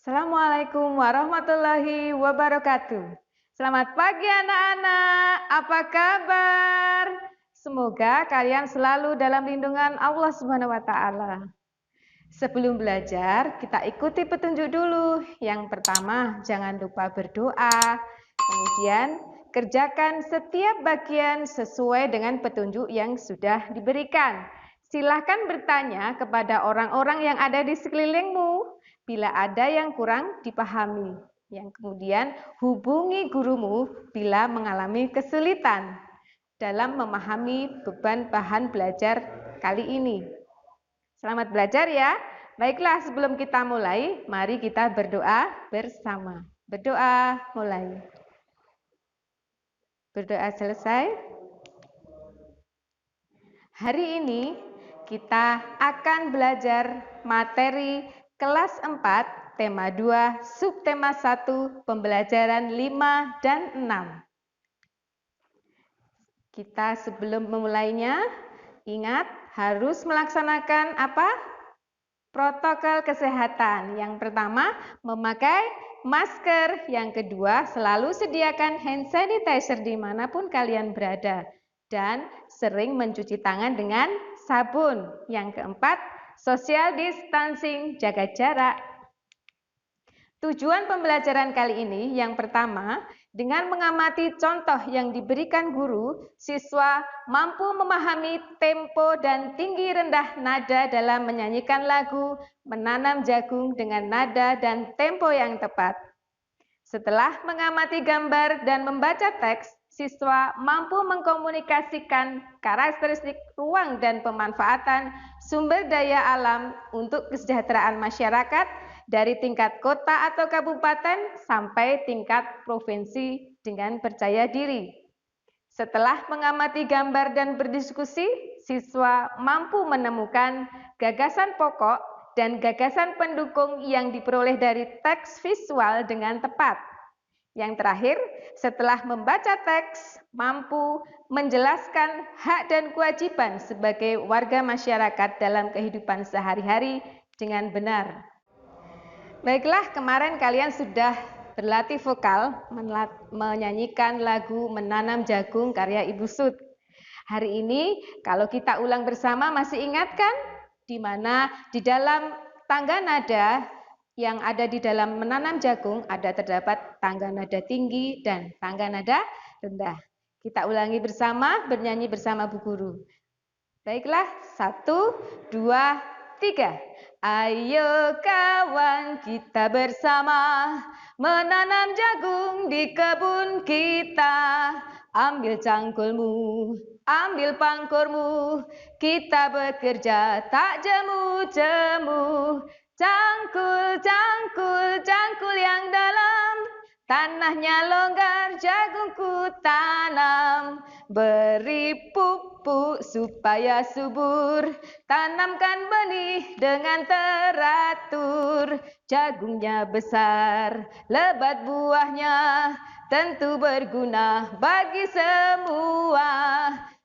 Assalamualaikum warahmatullahi wabarakatuh. Selamat pagi anak-anak, apa kabar? Semoga kalian selalu dalam lindungan Allah Subhanahu wa taala. Sebelum belajar, kita ikuti petunjuk dulu. Yang pertama, jangan lupa berdoa. Kemudian, kerjakan setiap bagian sesuai dengan petunjuk yang sudah diberikan. Silahkan bertanya kepada orang-orang yang ada di sekelilingmu bila ada yang kurang dipahami. Yang kemudian, hubungi gurumu bila mengalami kesulitan dalam memahami beban bahan belajar kali ini. Selamat belajar ya. Baiklah, sebelum kita mulai, mari kita berdoa bersama. Berdoa mulai. Berdoa selesai. Hari ini kita akan belajar materi kelas 4, tema 2, subtema 1, pembelajaran 5 dan 6. Kita sebelum memulainya, ingat harus melaksanakan apa? Protokol kesehatan. Yang pertama, memakai masker. Yang kedua, selalu sediakan hand sanitizer dimanapun kalian berada. Dan sering mencuci tangan dengan sabun. Yang keempat, social distancing, jaga jarak. Tujuan pembelajaran kali ini yang pertama, dengan mengamati contoh yang diberikan guru, siswa mampu memahami tempo dan tinggi rendah nada dalam menyanyikan lagu, menanam jagung dengan nada dan tempo yang tepat. Setelah mengamati gambar dan membaca teks, siswa mampu mengkomunikasikan karakteristik ruang dan pemanfaatan sumber daya alam untuk kesejahteraan masyarakat dari tingkat kota atau kabupaten sampai tingkat provinsi dengan percaya diri. Setelah mengamati gambar dan berdiskusi, siswa mampu menemukan gagasan pokok dan gagasan pendukung yang diperoleh dari teks visual dengan tepat. Yang terakhir, setelah membaca teks, mampu menjelaskan hak dan kewajiban sebagai warga masyarakat dalam kehidupan sehari-hari dengan benar. Baiklah, kemarin kalian sudah berlatih vokal, menyanyikan lagu Menanam Jagung karya Ibu Sud. Hari ini kalau kita ulang bersama masih ingat kan? Di mana di dalam tangga nada yang ada di dalam menanam jagung ada terdapat tangga nada tinggi dan tangga nada rendah. Kita ulangi bersama, bernyanyi bersama Bu Guru. Baiklah, 1, 2, 3. Ayo kawan kita bersama menanam jagung di kebun kita. Ambil cangkulmu, ambil pangkurmu, kita bekerja tak jemu-jemu. Cangkul, cangkul, cangkul yang dalam, tanahnya longgar, jagungku tanam. Beri pupuk supaya subur, tanamkan benih dengan teratur. Jagungnya besar, lebat buahnya, tentu berguna bagi semua.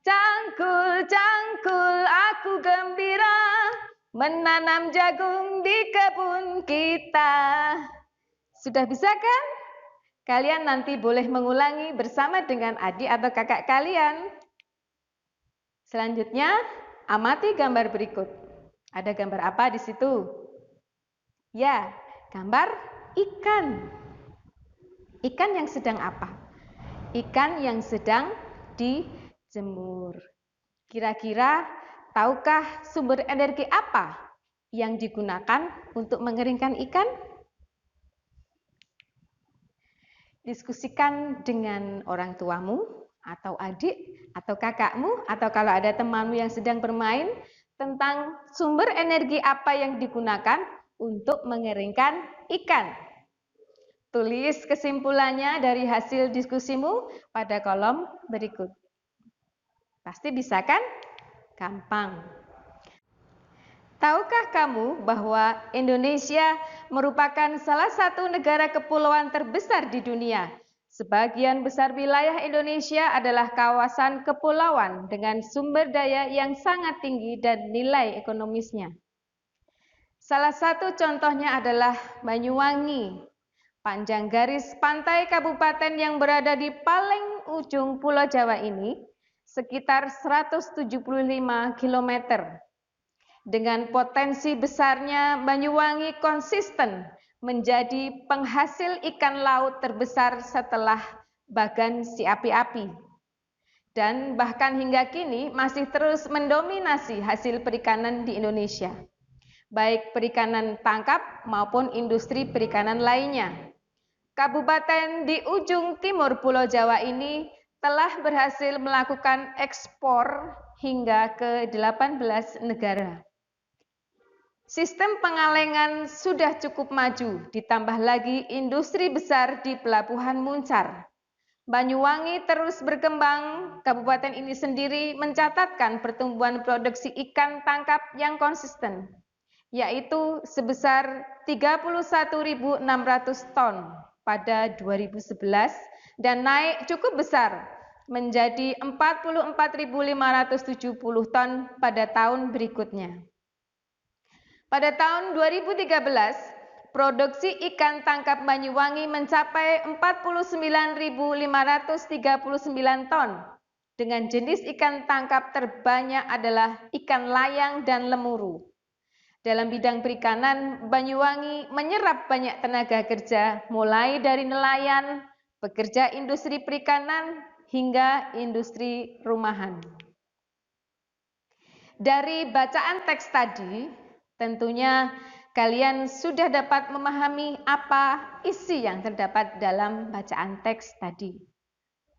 Cangkul, cangkul, aku gembira menanam jagung di kebun kita. Sudah bisa kan? Kalian nanti boleh mengulangi bersama dengan adik atau kakak kalian. Selanjutnya, amati gambar berikut. Ada gambar apa di situ? Ya, gambar ikan. Ikan yang sedang apa? Ikan yang sedang dijemur. Kira-kira tahukah sumber energi apa yang digunakan untuk mengeringkan ikan? Diskusikan dengan orang tuamu atau adik atau kakakmu atau kalau ada temanmu yang sedang bermain tentang sumber energi apa yang digunakan untuk mengeringkan ikan. Tulis kesimpulannya dari hasil diskusimu pada kolom berikut. Pasti bisa kan? Gampang. Tahukah kamu bahwa Indonesia merupakan salah satu negara kepulauan terbesar di dunia? Sebagian besar wilayah Indonesia adalah kawasan kepulauan dengan sumber daya yang sangat tinggi dan nilai ekonomisnya. Salah satu contohnya adalah Banyuwangi. Panjang garis pantai kabupaten yang berada di paling ujung Pulau Jawa ini sekitar 175 km. Dengan potensi besarnya, Banyuwangi konsisten menjadi penghasil ikan laut terbesar setelah Bagan Si Api-api. Dan bahkan hingga kini masih terus mendominasi hasil perikanan di Indonesia, baik perikanan tangkap maupun industri perikanan lainnya. Kabupaten di ujung timur Pulau Jawa ini telah berhasil melakukan ekspor hingga ke 18 negara. Sistem pengalengan sudah cukup maju, ditambah lagi industri besar di Pelabuhan Muncar. Banyuwangi terus berkembang, kabupaten ini sendiri mencatatkan pertumbuhan produksi ikan tangkap yang konsisten, yaitu sebesar 31.600 ton pada 2011 dan naik cukup besar menjadi 44.570 ton pada tahun berikutnya. Pada tahun 2013, produksi ikan tangkap Banyuwangi mencapai 49.539 ton. Dengan jenis ikan tangkap terbanyak adalah ikan layang dan lemuru. Dalam bidang perikanan, Banyuwangi menyerap banyak tenaga kerja, mulai dari nelayan, pekerja industri perikanan, hingga industri rumahan. Dari bacaan teks tadi, tentunya kalian sudah dapat memahami apa isi yang terdapat dalam bacaan teks tadi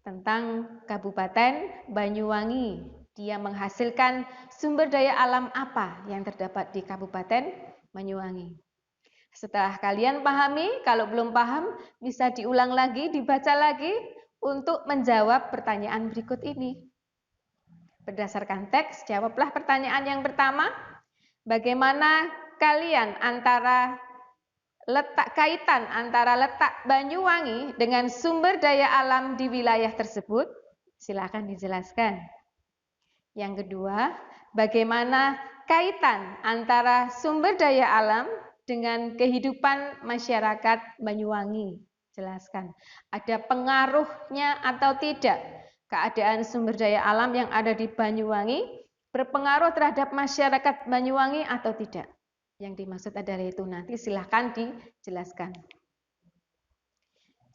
tentang Kabupaten Banyuwangi. Dia menghasilkan sumber daya alam apa yang terdapat di Kabupaten Banyuwangi. Setelah kalian pahami, kalau belum paham bisa diulang lagi, dibaca lagi untuk menjawab pertanyaan berikut ini. Berdasarkan teks, jawablah pertanyaan yang pertama. Bagaimana kalian kaitan antara letak Banyuwangi dengan sumber daya alam di wilayah tersebut? Silakan dijelaskan. Yang kedua, bagaimana kaitan antara sumber daya alam dengan kehidupan masyarakat Banyuwangi? Jelaskan. Ada pengaruhnya atau tidak? Keadaan sumber daya alam yang ada di Banyuwangi berpengaruh terhadap masyarakat Banyuwangi atau tidak? Yang dimaksud adalah itu, nanti silahkan dijelaskan.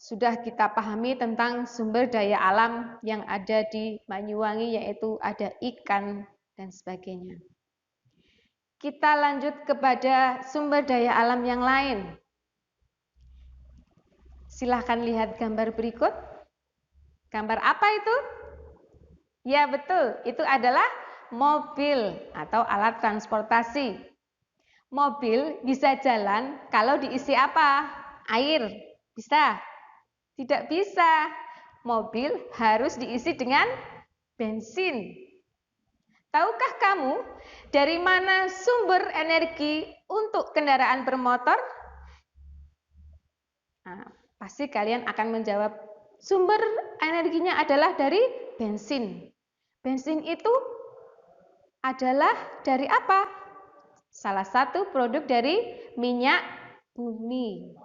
Sudah kita pahami tentang sumber daya alam yang ada di Banyuwangi, yaitu ada ikan dan sebagainya. Kita lanjut kepada sumber daya alam yang lain. Silahkan lihat gambar berikut. Gambar apa itu? Ya betul, itu adalah mobil atau alat transportasi. Mobil bisa jalan kalau diisi apa? Air. Bisa? Tidak bisa. Mobil harus diisi dengan bensin. Tahukah kamu dari mana sumber energi untuk kendaraan bermotor? Nah, pasti kalian akan menjawab sumber energinya adalah dari bensin. Bensin itu adalah dari apa? Salah satu produk dari minyak bumi.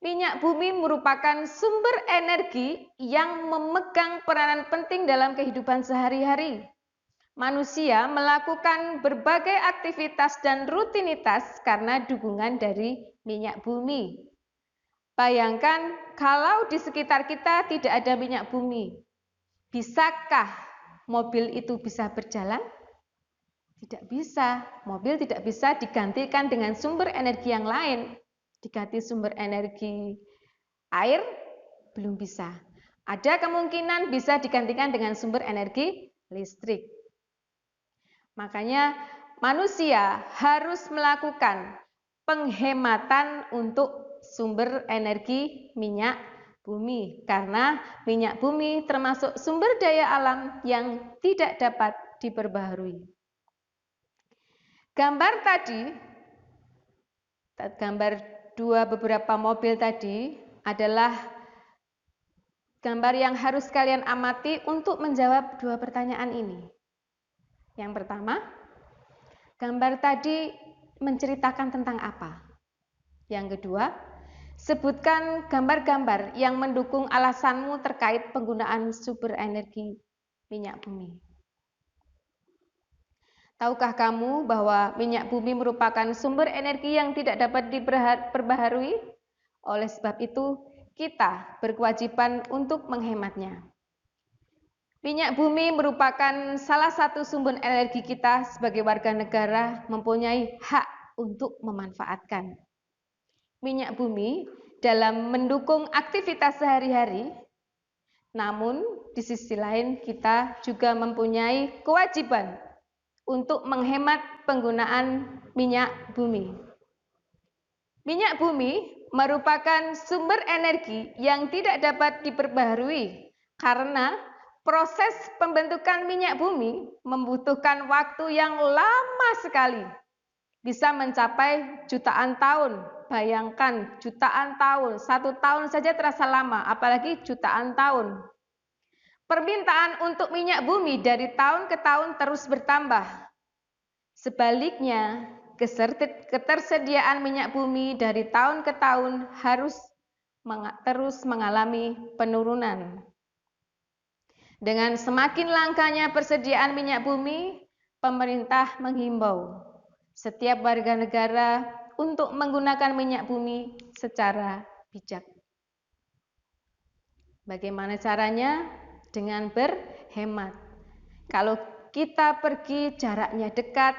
Minyak bumi merupakan sumber energi yang memegang peranan penting dalam kehidupan sehari-hari. Manusia melakukan berbagai aktivitas dan rutinitas karena dukungan dari minyak bumi. Bayangkan kalau di sekitar kita tidak ada minyak bumi. Bisakah mobil itu bisa berjalan? Tidak bisa. Mobil tidak bisa digantikan dengan sumber energi yang lain. Diganti sumber energi air, belum bisa. Ada kemungkinan bisa digantikan dengan sumber energi listrik. Makanya manusia harus melakukan penghematan untuk sumber energi minyak bumi. Karena minyak bumi termasuk sumber daya alam yang tidak dapat diperbaharui. Gambar tadi, gambar beberapa mobil tadi adalah gambar yang harus kalian amati untuk menjawab dua pertanyaan ini. Yang pertama, gambar tadi menceritakan tentang apa? Yang kedua, sebutkan gambar-gambar yang mendukung alasanmu terkait penggunaan sumber energi minyak bumi. Tahukah kamu bahwa minyak bumi merupakan sumber energi yang tidak dapat diperbaharui? Oleh sebab itu, kita berkewajiban untuk menghematnya. Minyak bumi merupakan salah satu sumber energi kita sebagai warga negara mempunyai hak untuk memanfaatkan. Minyak bumi dalam mendukung aktivitas sehari-hari, namun di sisi lain kita juga mempunyai kewajiban untuk menghemat penggunaan minyak bumi. Minyak bumi merupakan sumber energi yang tidak dapat diperbaharui karena proses pembentukan minyak bumi membutuhkan waktu yang lama sekali. Bisa mencapai jutaan tahun. Bayangkan jutaan tahun, 1 tahun saja terasa lama, apalagi jutaan tahun. Permintaan untuk minyak bumi dari tahun ke tahun terus bertambah. Sebaliknya, ketersediaan minyak bumi dari tahun ke tahun harus terus mengalami penurunan. Dengan semakin langkanya persediaan minyak bumi, pemerintah menghimbau setiap warga negara untuk menggunakan minyak bumi secara bijak. Bagaimana caranya? Dengan berhemat. Kalau kita pergi jaraknya dekat,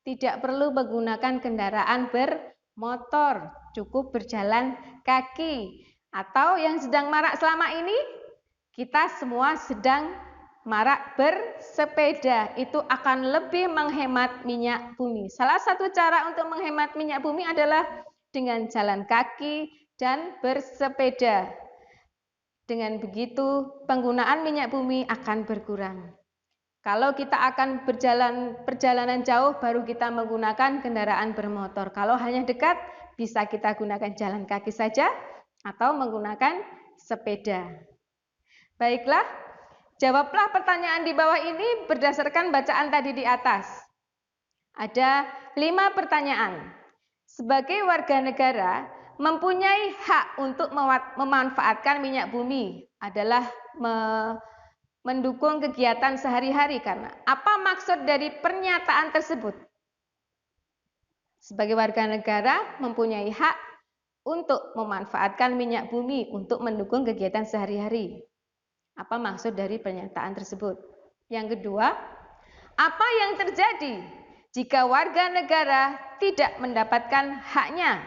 tidak perlu menggunakan kendaraan bermotor, cukup berjalan kaki. Atau yang sedang marak selama ini, kita semua sedang marak bersepeda, itu akan lebih menghemat minyak bumi. Salah satu cara untuk menghemat minyak bumi adalah dengan jalan kaki dan bersepeda. Dengan begitu, penggunaan minyak bumi akan berkurang. Kalau kita akan perjalanan jauh, baru kita menggunakan kendaraan bermotor. Kalau hanya dekat, bisa kita gunakan jalan kaki saja atau menggunakan sepeda. Baiklah, jawablah pertanyaan di bawah ini berdasarkan bacaan tadi di atas. Ada 5 pertanyaan. Sebagai warga negara, mempunyai hak untuk memanfaatkan minyak bumi adalah mendukung kegiatan sehari-hari. Karena apa maksud dari pernyataan tersebut? Sebagai warga negara mempunyai hak untuk memanfaatkan minyak bumi untuk mendukung kegiatan sehari-hari. Apa maksud dari pernyataan tersebut? Yang kedua, apa yang terjadi jika warga negara tidak mendapatkan haknya?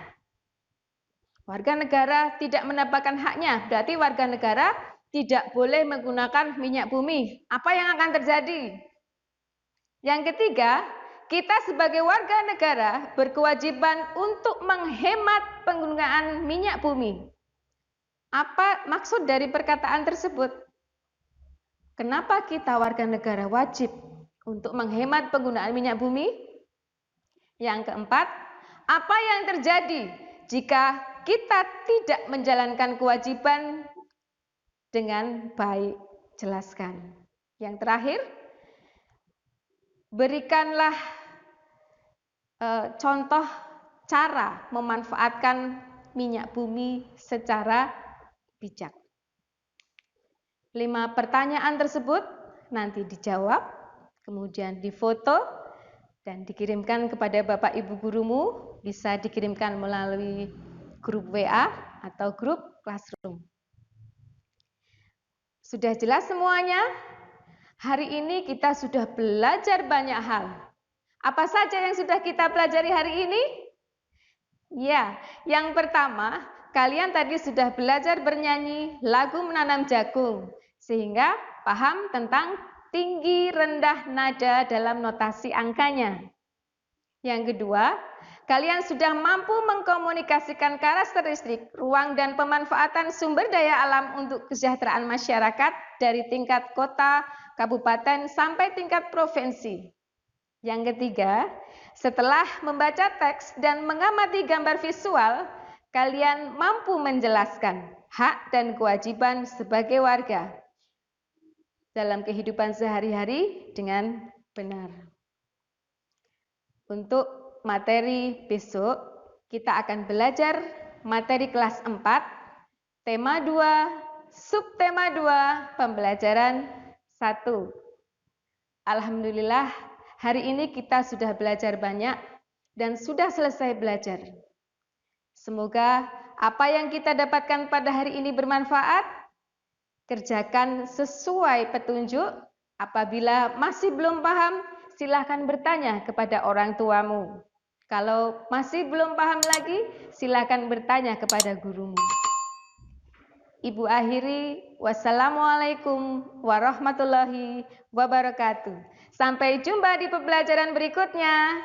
Warga negara tidak mendapatkan haknya, berarti warga negara tidak boleh menggunakan minyak bumi. Apa yang akan terjadi? Yang ketiga, kita sebagai warga negara berkewajiban untuk menghemat penggunaan minyak bumi. Apa maksud dari perkataan tersebut? Kenapa kita warga negara wajib untuk menghemat penggunaan minyak bumi? Yang keempat, apa yang terjadi jika kita tidak menjalankan kewajiban dengan baik? Jelaskan. Yang terakhir, berikanlah contoh cara memanfaatkan minyak bumi secara bijak. 5 pertanyaan tersebut nanti dijawab, kemudian difoto dan dikirimkan kepada Bapak Ibu gurumu, bisa dikirimkan melalui grup WA atau grup Classroom. Sudah jelas semuanya? Hari ini kita sudah belajar banyak hal. Apa saja yang sudah kita pelajari hari ini? Ya, yang pertama, kalian tadi sudah belajar bernyanyi lagu Menanam Jagung, sehingga paham tentang tinggi rendah nada dalam notasi angkanya. Yang kedua, kalian sudah mampu mengkomunikasikan karakteristik, ruang dan pemanfaatan sumber daya alam untuk kesejahteraan masyarakat dari tingkat kota, kabupaten, sampai tingkat provinsi. Yang ketiga, setelah membaca teks dan mengamati gambar visual, kalian mampu menjelaskan hak dan kewajiban sebagai warga dalam kehidupan sehari-hari dengan benar. Untuk materi besok, kita akan belajar materi kelas 4, tema 2, subtema 2, pembelajaran 1. Alhamdulillah, hari ini kita sudah belajar banyak dan sudah selesai belajar. Semoga apa yang kita dapatkan pada hari ini bermanfaat. Kerjakan sesuai petunjuk. Apabila masih belum paham, silakan bertanya kepada orang tuamu. Kalau masih belum paham lagi, silakan bertanya kepada gurumu. Ibu akhiri, wassalamualaikum warahmatullahi wabarakatuh. Sampai jumpa di pembelajaran berikutnya.